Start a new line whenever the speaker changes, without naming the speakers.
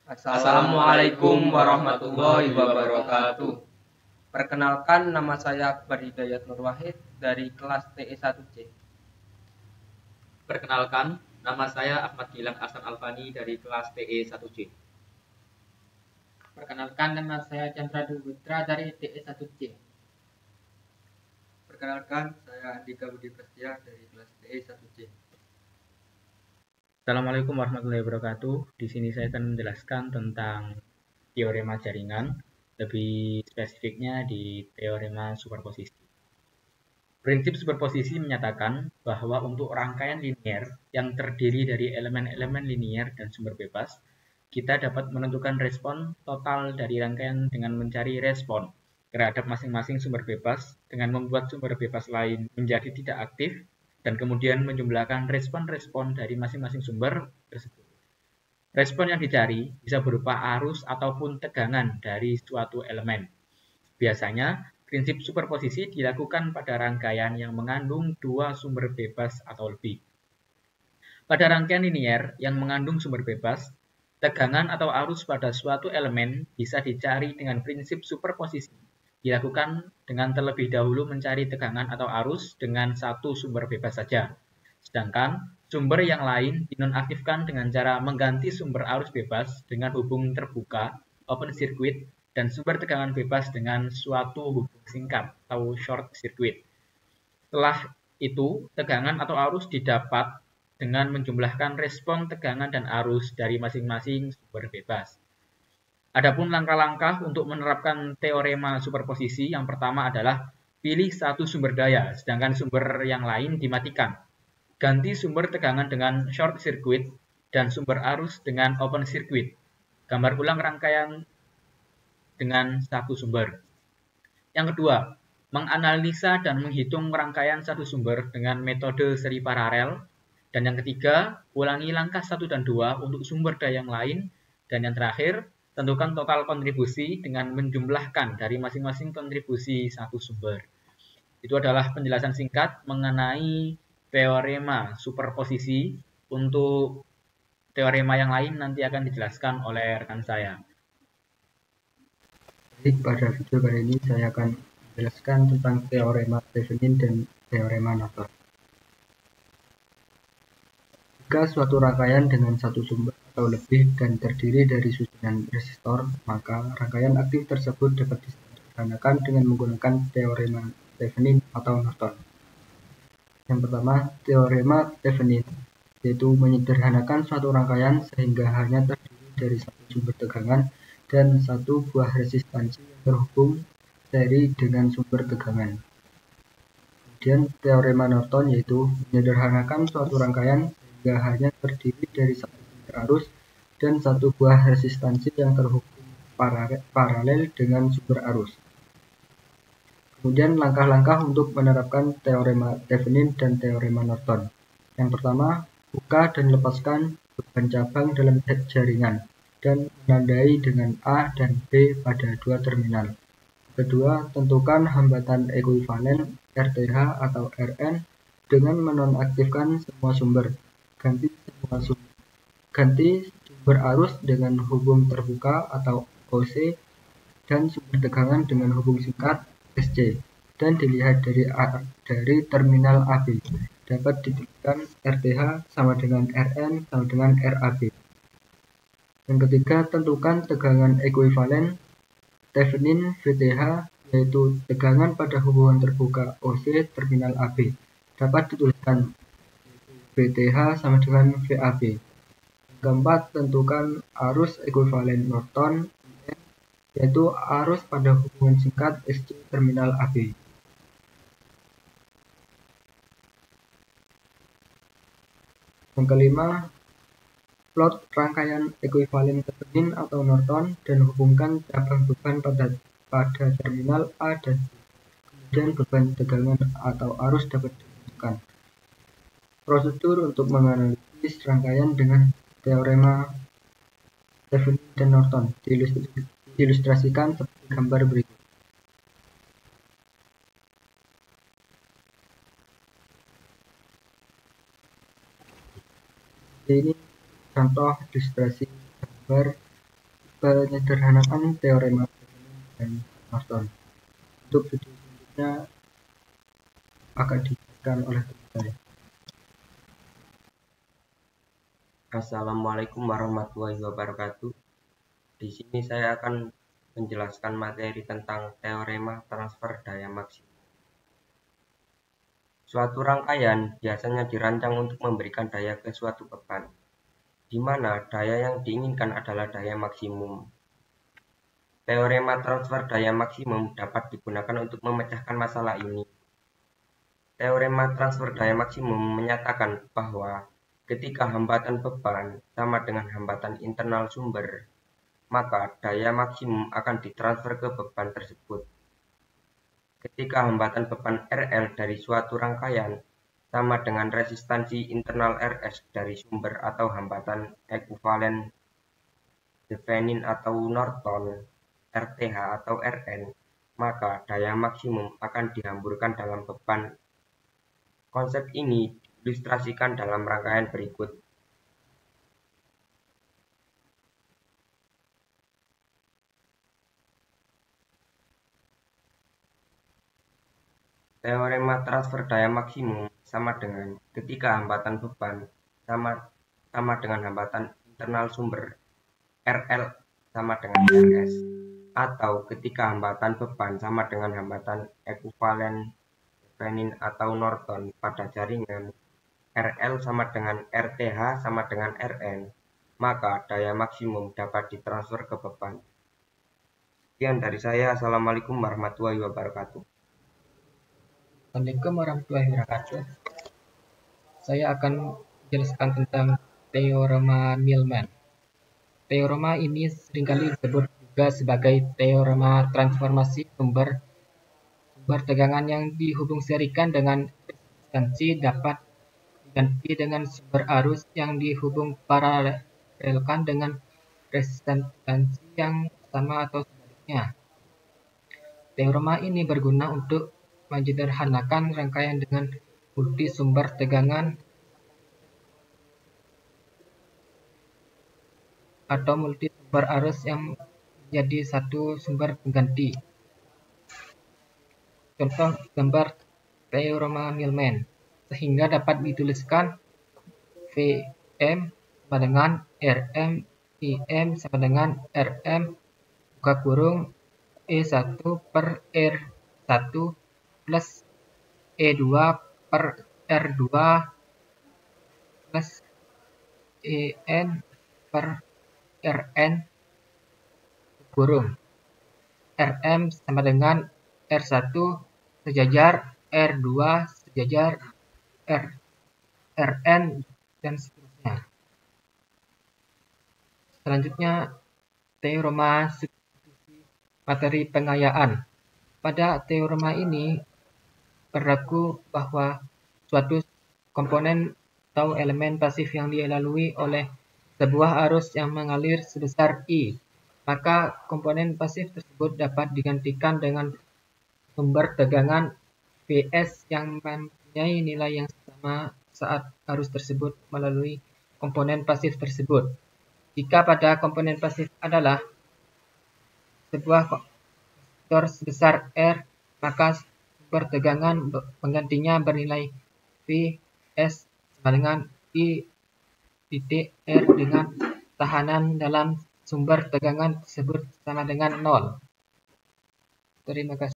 Assalamualaikum warahmatullahi wabarakatuh. Perkenalkan, nama saya Akbar Hidayat Nur Wahid dari kelas TE1C.
Perkenalkan, nama saya Ahmad Gilang Ahsan Alfani dari kelas TE1C.
Perkenalkan, nama saya Chandra Dwi Putra dari TE1C.
Perkenalkan, saya Andika Budi Prasetya dari kelas TE1C.
Assalamualaikum warahmatullahi wabarakatuh. Di sini saya akan menjelaskan tentang teorema jaringan, lebih spesifiknya di teorema superposisi. Prinsip superposisi menyatakan bahwa untuk rangkaian linier yang terdiri dari elemen-elemen linier dan sumber bebas, kita dapat menentukan respon total dari rangkaian dengan mencari respon terhadap masing-masing sumber bebas dengan membuat sumber bebas lain menjadi tidak aktif dan kemudian menjumlahkan respon-respon dari masing-masing sumber tersebut. Respon yang dicari bisa berupa arus ataupun tegangan dari suatu elemen. Biasanya, prinsip superposisi dilakukan pada rangkaian yang mengandung dua sumber bebas atau lebih. Pada rangkaian linier yang mengandung sumber bebas, tegangan atau arus pada suatu elemen bisa dicari dengan prinsip superposisi. Dilakukan dengan terlebih dahulu mencari tegangan atau arus dengan satu sumber bebas saja. Sedangkan sumber yang lain dinonaktifkan dengan cara mengganti sumber arus bebas dengan hubung terbuka, open circuit, dan sumber tegangan bebas dengan suatu hubung singkat atau short circuit. Setelah itu, tegangan atau arus didapat dengan menjumlahkan respon tegangan dan arus dari masing-masing sumber bebas. Adapun langkah-langkah untuk menerapkan teorema superposisi yang pertama adalah pilih satu sumber daya, sedangkan sumber yang lain dimatikan. Ganti sumber tegangan dengan short circuit dan sumber arus dengan open circuit. Gambar ulang rangkaian dengan satu sumber. Yang kedua, menganalisa dan menghitung rangkaian satu sumber dengan metode seri paralel. Dan yang ketiga, ulangi langkah 1 dan 2 untuk sumber daya yang lain. Dan yang terakhir, tentukan total kontribusi dengan menjumlahkan dari masing-masing kontribusi satu sumber. Itu adalah penjelasan singkat mengenai teorema superposisi. Untuk teorema yang lain nanti akan dijelaskan oleh rekan saya.
Jadi pada video kali ini saya akan menjelaskan tentang teorema Thevenin dan teorema Norton. Jika suatu rangkaian dengan satu sumber atau lebih dan terdiri dari susunan resistor, maka rangkaian aktif tersebut dapat disederhanakan dengan menggunakan teorema Thevenin atau Norton. Yang pertama, teorema Thevenin, yaitu menyederhanakan suatu rangkaian sehingga hanya terdiri dari satu sumber tegangan dan satu buah resistansi yang terhubung seri dengan sumber tegangan. Kemudian teorema Norton yaitu menyederhanakan suatu rangkaian sehingga hanya terdiri dari satu sumber arus dan satu buah resistansi yang terhubung paralel dengan sumber arus. Kemudian langkah-langkah untuk menerapkan teorema Thevenin dan teorema Norton. Yang pertama, buka dan lepaskan beban cabang dalam jaringan dan menandai dengan A dan B pada dua terminal. Kedua, tentukan hambatan ekuivalen RTH atau Rn dengan menonaktifkan semua sumber. Ganti sumber arus dengan hubung terbuka atau OC dan sumber tegangan dengan hubung singkat SC. Dan dilihat dari terminal AB. Dapat dituliskan RTH sama dengan Rn sama dengan RAB. Yang ketiga, tentukan tegangan ekuivalen Thevenin VTH, yaitu tegangan pada hubungan terbuka OC terminal AB. Dapat dituliskan VTH sama dengan VAB. Yang keempat, tentukan arus ekuivalen Norton, yaitu arus pada hubungan singkat SC terminal AB. Yang kelima, plot rangkaian ekuivalen Thevenin atau Norton dan hubungkan cabang beban pada terminal A dan B. Kemudian beban tegangan atau arus dapat ditentukan. Prosedur untuk menganalisis rangkaian dengan teorema Thevenin dan Norton diilustrasikan seperti gambar berikut. Ini contoh ilustrasi gambar penyederhanaan teorema dan Norton. Untuk video selanjutnya akan dijelaskan oleh teman saya.
Assalamualaikum warahmatullahi wabarakatuh. Di sini saya akan menjelaskan materi tentang teorema transfer daya maksimum. Suatu rangkaian biasanya dirancang untuk memberikan daya ke suatu beban, di mana daya yang diinginkan adalah daya maksimum. Teorema transfer daya maksimum dapat digunakan untuk memecahkan masalah ini. Teorema transfer daya maksimum menyatakan bahwa ketika hambatan beban sama dengan hambatan internal sumber, maka daya maksimum akan ditransfer ke beban tersebut. Ketika hambatan beban RL dari suatu rangkaian sama dengan resistansi internal RS dari sumber atau hambatan ekuivalen Thevenin atau Norton, RTH atau RN, maka daya maksimum akan dihamburkan dalam beban. Konsep ini diilustrasikan dalam rangkaian berikut. Teorema transfer daya maksimum sama dengan ketika hambatan beban sama dengan hambatan internal sumber RL sama dengan RS, atau ketika hambatan beban sama dengan hambatan ekuivalen Thevenin atau Norton pada jaringan RL sama dengan RTH sama dengan RN, maka daya maksimum dapat ditransfer ke beban. Sekian dari saya. Assalamualaikum warahmatullahi wabarakatuh.
Assalamualaikum warahmatullahi wabarakatuh. Saya akan menjelaskan tentang teorema Millman. Teorema ini seringkali disebut juga sebagai teorema transformasi sumber tegangan yang dihubung serikan dengan resistansi dapat diganti dengan sumber arus yang dihubung paralelkan dengan resistansi yang sama atau sebaliknya. Teorema ini berguna untuk menyederhanakan rangkaian dengan multi sumber tegangan atau multi sumber arus yang menjadi satu sumber pengganti. Contoh gambar teorema Millman, sehingga dapat dituliskan Vm sama dengan Rm, Im sama dengan Rm, buka kurung, E1 per R1 plus E2 per R2 plus En per Rn kurung. Rm sama dengan R1 sejajar R2 sejajar Rn dan seterusnya. Selanjutnya, teorema substitusi materi pengayaan. Pada teorema ini berlaku bahwa suatu komponen atau elemen pasif yang dilalui oleh sebuah arus yang mengalir sebesar I, maka komponen pasif tersebut dapat digantikan dengan sumber tegangan Vs yang mempunyai nilai yang sama saat arus tersebut melalui komponen pasif tersebut. Jika pada komponen pasif adalah sebuah resistor sebesar R, maka sumber tegangan penggantinya bernilai Vs sama dengan I titik R dengan tahanan dalam sumber tegangan tersebut sama dengan 0. Terima kasih.